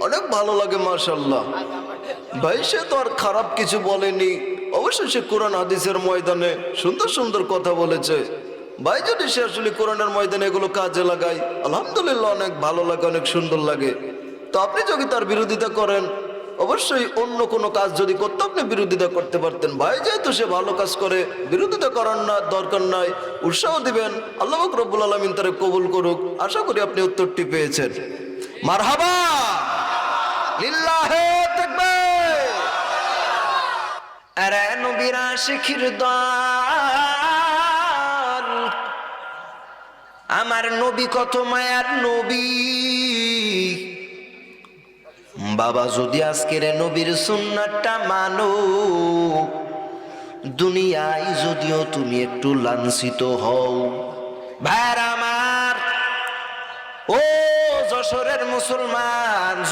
অনেক ভালো লাগে মাশাআল্লাহ। ভাই সে তো আর খারাপ কিছু বলেনি, অবশ্যই সে কোরআন হাদিসের ময়দানে সুন্দর সুন্দর কথা বলেছে। ভাই যদি সে আসলে কোরআনের ময়দানে এগুলো কাজে লাগায়, আলহামদুলিল্লাহ অনেক ভালো লাগে, অনেক সুন্দর লাগে। তো আপনি যদি তার বিরোধিতা করেন, অবশ্যই অন্য কোনো কাজ যদি করতে আপনি বিরোধিতা করতে পারতেন। ভাই যেহেতু সে ভালো কাজ করে, বিরোধিতা করার না দরকার নাই, উৎসাহ দিবেন। আল্লাহ পাক রব্বুল আলামিন তারে কবুল করুক। আশা করি আপনি উত্তরটি পেয়েছেন। মারহাবা, লিল্লাহে তাকবীর। আরে নবীর আশিকির দল, আমার নবী কত মায়ার নবী। বাবা যদি আজকের নবীর সুন্নাতটা মানো, দুনিয়ায় যদিও তুমি একটু লাঞ্ছিত হও, ভাইরা আমার, ও যশোরের মুসলমান,